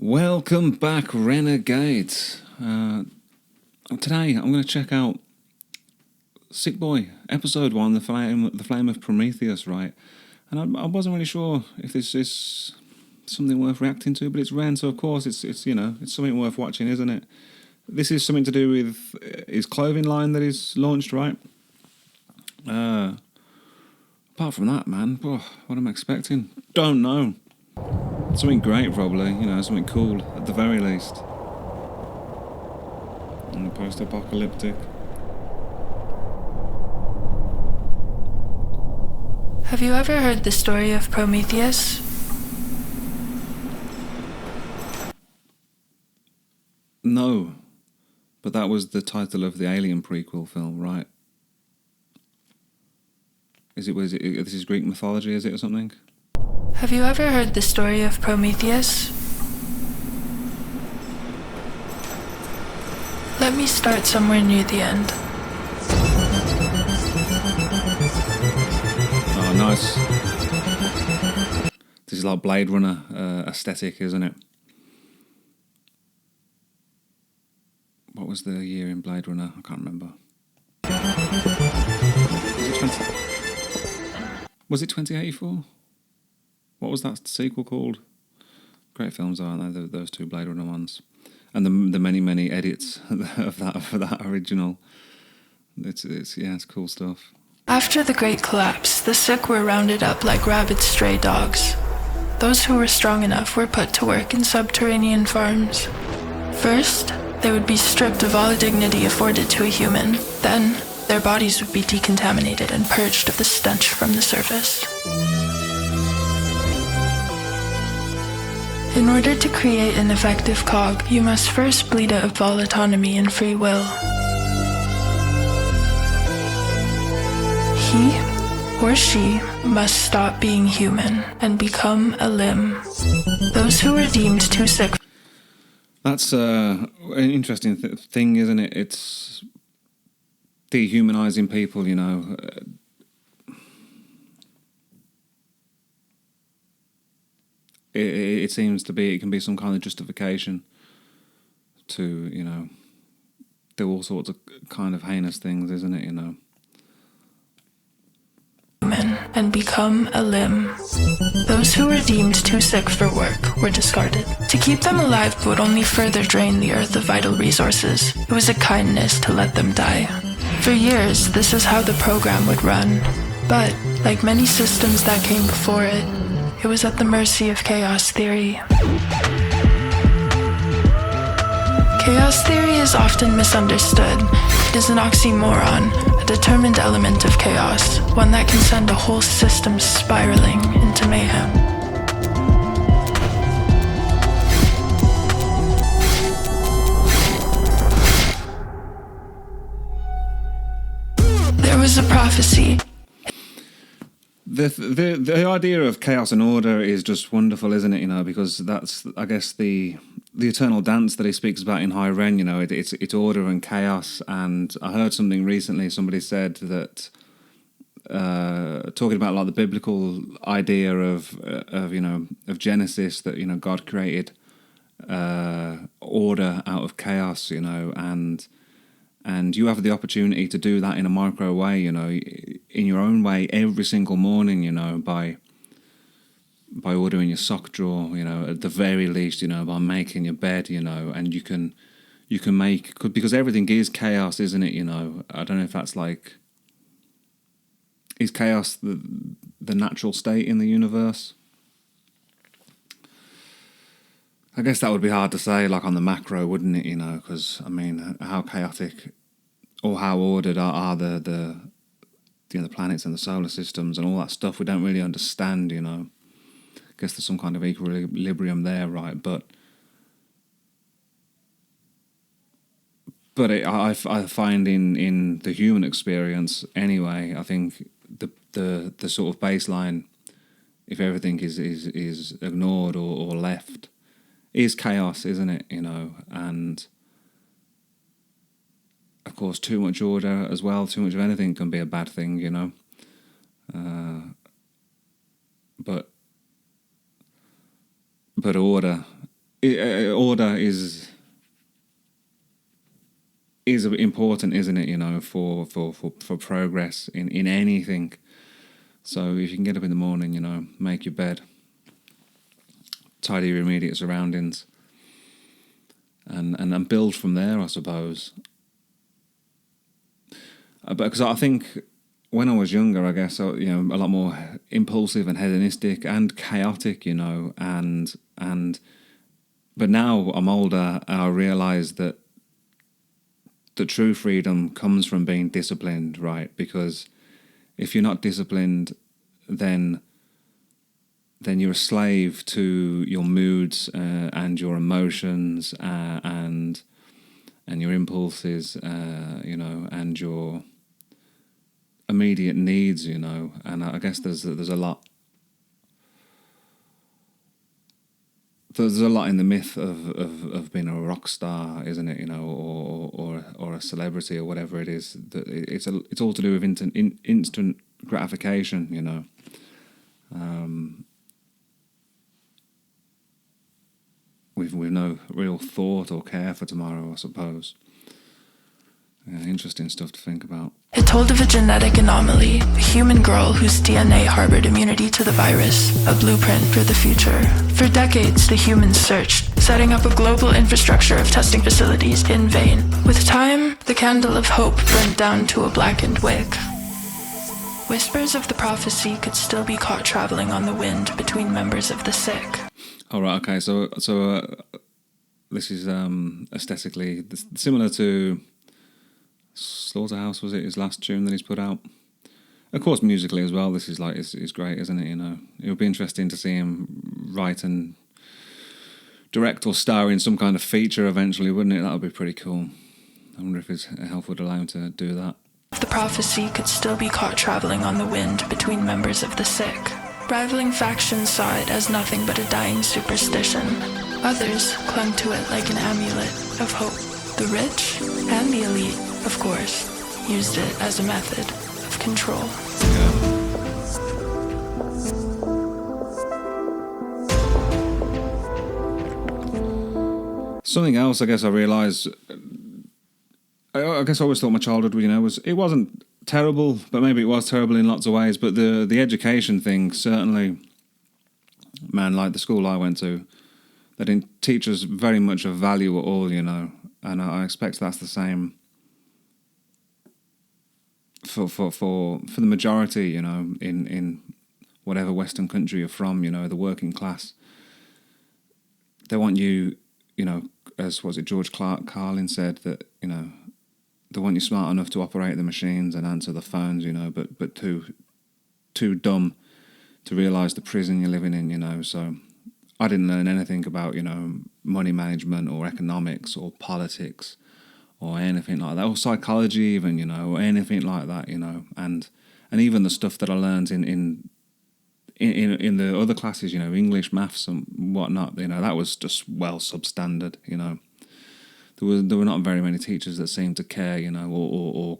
Welcome back, Renegades. Today I'm going to check out Sick Boy, episode 1, the flame of Prometheus, right? And I wasn't really sure if this is something worth reacting to, but it's Ren, so of course it's something worth watching, isn't it? This is something to do with his clothing line that is launched, right? Apart from that, man, what am I expecting? Don't know. Something great, probably, something cool, at the very least. And post-apocalyptic. Have you ever heard the story of Prometheus? No, but that was the title of the Alien prequel film, right? This is Greek mythology, is it, or something? Have you ever heard the story of Prometheus? Let me start somewhere near the end. Oh, nice. This is like Blade Runner aesthetic, isn't it? What was the year in Blade Runner? I can't remember. Was it 2084? What was that sequel called? Great films, aren't they? Those two Blade Runner ones, and the many edits of that original. It's cool stuff. After the Great Collapse, the sick were rounded up like rabid stray dogs. Those who were strong enough were put to work in subterranean farms. First, they would be stripped of all dignity afforded to a human. Then, their bodies would be decontaminated and purged of the stench from the surface. In order to create an effective cog, you must first bleed out of all autonomy and free will. He or she must stop being human and become a limb. Those who are deemed too sick. That's an interesting thing, isn't it? It's dehumanizing people, It seems to be, it can be some kind of justification to, do all sorts of kind of heinous things, isn't it, And become a limb. Those who were deemed too sick for work were discarded. To keep them alive would only further drain the earth of vital resources. It was a kindness to let them die. For years, this is how the program would run. But, like many systems that came before it was at the mercy of chaos theory. Chaos theory is often misunderstood. It is an oxymoron, a determined element of chaos, one that can send a whole system spiraling into mayhem. There was a prophecy. The idea of chaos and order is just wonderful, isn't it? Because that's, I guess, the eternal dance that he speaks about in High Ren. It's order and chaos. And I heard something recently. Somebody said that talking about like the biblical idea of Genesis, that God created order out of chaos, and you have the opportunity to do that in a micro way, in your own way every single morning, by ordering your sock drawer, at the very least, by making your bed, and you can make, because everything is chaos, isn't it? I don't know if that's like, is chaos the natural state in the universe? I guess that would be hard to say, like on the macro, wouldn't it? Because how chaotic or how ordered are the planets and the solar systems and all that stuff? We don't really understand. I guess there's some kind of equilibrium there, right? But I find in the human experience anyway, I think the sort of baseline, if everything is ignored or left, is chaos, isn't it? And of course, too much order as well, too much of anything can be a bad thing, But order order is important, isn't it? You know, for progress in anything. So if you can get up in the morning, you know, make your bed, tidy your immediate surroundings, and build from there, I suppose. Because I think when I was younger, I guess, you know, a lot more impulsive and hedonistic and chaotic, you know, but now I'm older and I realise that the true freedom comes from being disciplined, right? Because if you're not disciplined, then you're a slave to your moods and your emotions and your impulses, you know, and your immediate needs, you know. And I guess there's a lot. There's a lot in the myth of being a rock star, isn't it? You know, or a celebrity or whatever it is. That it's all to do with instant gratification, you know. With no real thought or care for tomorrow, I suppose. Yeah, interesting stuff to think about. It told of a genetic anomaly, a human girl whose DNA harbored immunity to the virus, a blueprint for the future. For decades, the humans searched, setting up a global infrastructure of testing facilities in vain. With time, the candle of hope burnt down to a blackened wick. Whispers of the prophecy could still be caught traveling on the wind between members of the SICK. All right, okay, so this is aesthetically similar to Slaughterhouse, was it his last tune that he's put out? Of course, musically as well, this is like is great, isn't it? You know, it would be interesting to see him write and direct or star in some kind of feature eventually, wouldn't it? That would be pretty cool. I wonder if his health would allow him to do that. The prophecy could still be caught traveling on the wind between members of the SICK. Rivaling factions saw it as nothing but a dying superstition. Others clung to it like an amulet of hope. The rich and the elite, of course, used it as a method of control. Something else, I guess I realised. I guess I always thought my childhood, you know, it wasn't terrible, but maybe it was terrible in lots of ways. But the education thing, certainly, man, like the school I went to, they didn't teach us very much of value at all, you know. And I expect that's the same for the majority, you know, in whatever Western country you're from, you know, the working class. They want you, you know, as was it George Carlin said, that, you know, they want you smart enough to operate the machines and answer the phones, you know, but too dumb to realise the prison you're living in, you know. So I didn't learn anything about, you know, money management or economics or politics or anything like that, or psychology even, you know, or anything like that, you know. And even the stuff that I learned in the other classes, you know, English, maths and whatnot, you know, that was just well substandard, you know. There were not very many teachers that seemed to care, you know, or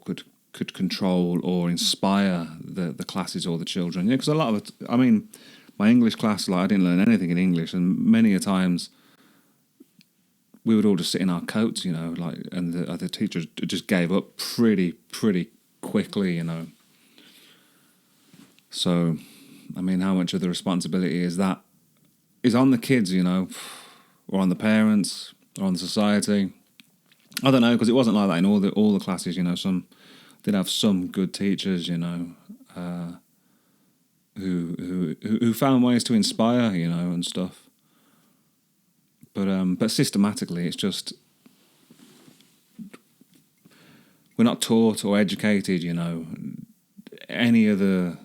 could control or inspire the classes or the children. Yeah, because a lot of it, I mean, my English class, like I didn't learn anything in English, and many a times we would all just sit in our coats, you know, like, and the teachers just gave up pretty quickly, you know. So, I mean, how much of the responsibility is on the kids, you know, or on the parents, or on the society? I don't know, because it wasn't like that in all the classes, you know. Some did have some good teachers, you know, who found ways to inspire, you know, and stuff. But systematically, it's just we're not taught or educated, you know, any of the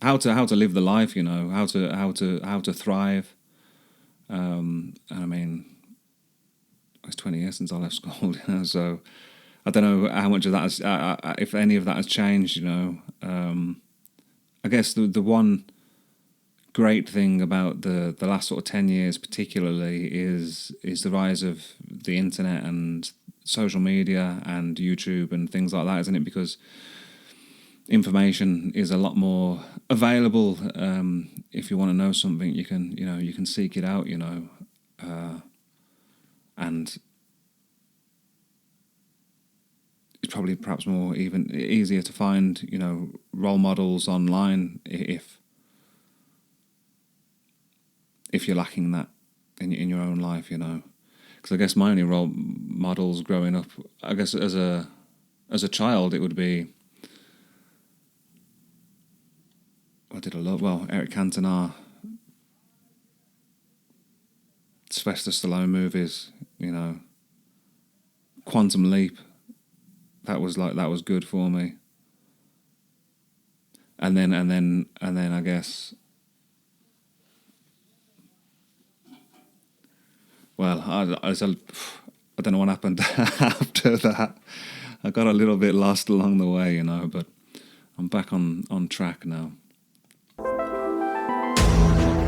how to live the life, you know, how to thrive. And I mean, it's 20 years since I left school, you know, so I don't know how much of that has, if any of that has changed, you know. I guess the one great thing about the last sort of 10 years particularly is the rise of the internet and social media and YouTube and things like that, isn't it? Because information is a lot more available. If you want to know something, you can seek it out, you know. and it's probably perhaps more even easier to find, role models online if you're lacking that in your own life, Because I guess my only role models growing up, I guess as a child, it would be, what did I love? Well, Eric Cantona, Sylvester Stallone movies, Quantum Leap. That was good for me. And then I guess, well, I don't know what happened after that. I got a little bit lost along the way, but I'm back on track now.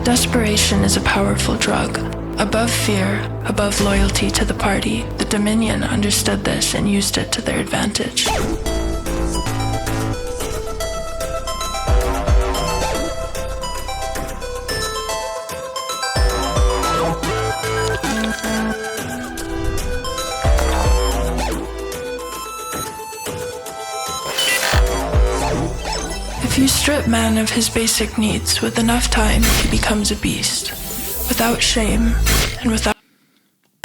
Desperation is a powerful drug. Above fear, above loyalty to the party, the Dominion understood this and used it to their advantage. If you strip man of his basic needs, with enough time, he becomes a beast. Without shame and without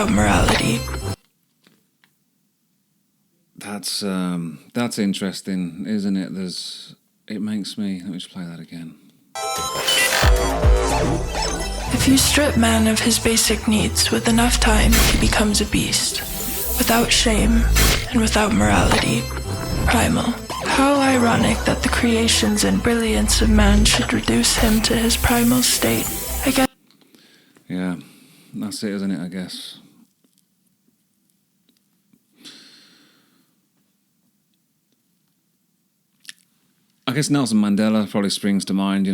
morality. That's interesting, isn't it? It makes me. Let me just play that again. If you strip man of his basic needs, with enough time, he becomes a beast. Without shame and without morality. Primal. How ironic that the creations and brilliance of man should reduce him to his primal state. I guess. Yeah, that's it, isn't it, I guess. I guess Nelson Mandela probably springs to mind,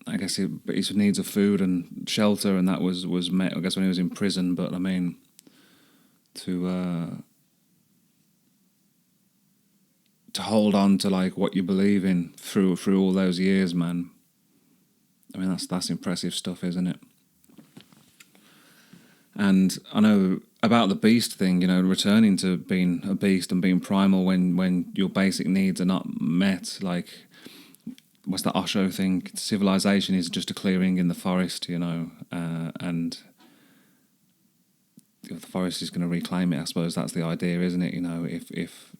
I guess his needs of food and shelter, and that was met, I guess, when he was in prison, but I mean, to hold on to, what you believe in through all those years, man. I mean, that's impressive stuff, isn't it? And I know about the beast thing, returning to being a beast and being primal when your basic needs are not met. What's that Osho thing? Civilization is just a clearing in the forest, and if the forest is going to reclaim it, I suppose that's the idea, isn't it? If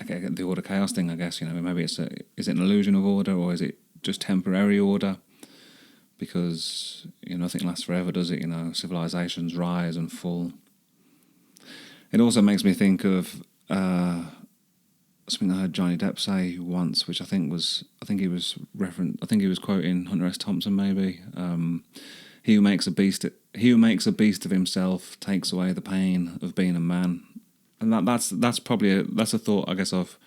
okay, the order chaos thing, I guess, maybe is it an illusion of order, or is it just temporary order? Because, nothing lasts forever, does it? Civilizations rise and fall. It also makes me think of something I heard Johnny Depp say once, which I think he was quoting Hunter S. Thompson, maybe. He who makes a beast of himself takes away the pain of being a man. And that's probably a thought, I guess, I've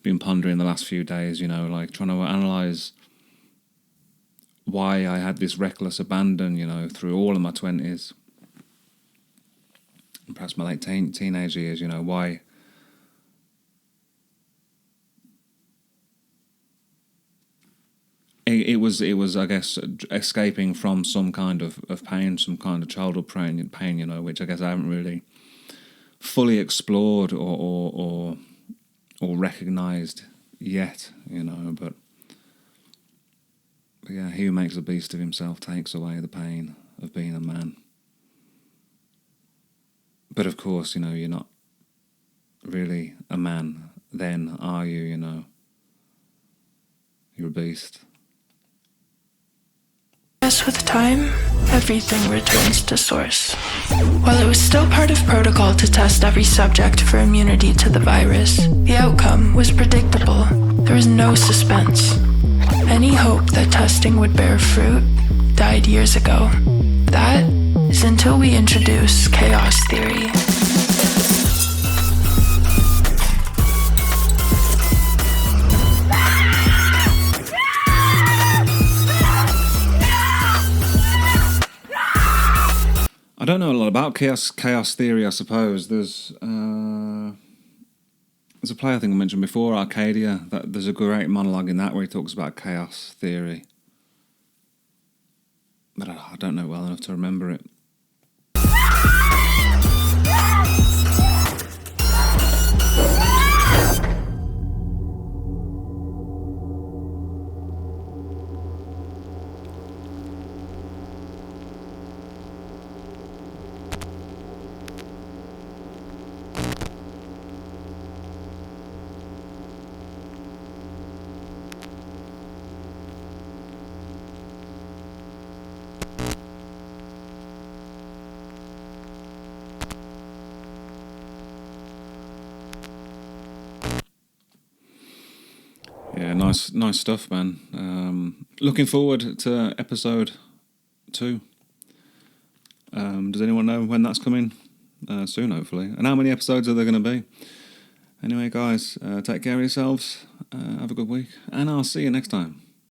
been pondering the last few days, trying to analyse why I had this reckless abandon, through all of my 20s, and perhaps my late teenage years, why it was, I guess, escaping from some kind of pain, some kind of childhood pain, which I guess I haven't really fully explored or recognised yet, but yeah, he who makes a beast of himself takes away the pain of being a man. But of course, you're not really a man then, are you? You're a beast. Yes, with time, everything returns to source. While it was still part of protocol to test every subject for immunity to the virus, the outcome was predictable. There was no suspense. Any hope that testing would bear fruit died years ago. That is until we introduce chaos theory. I don't know a lot about chaos theory, I suppose. There's a play I think I mentioned before, Arcadia. There's a great monologue in that where he talks about chaos theory. I don't know well enough to remember it. Yeah, nice stuff, man. Looking forward to episode 2. Does anyone know when that's coming? Soon, hopefully. And how many episodes are there going to be? Anyway, guys, take care of yourselves. Have a good week. And I'll see you next time.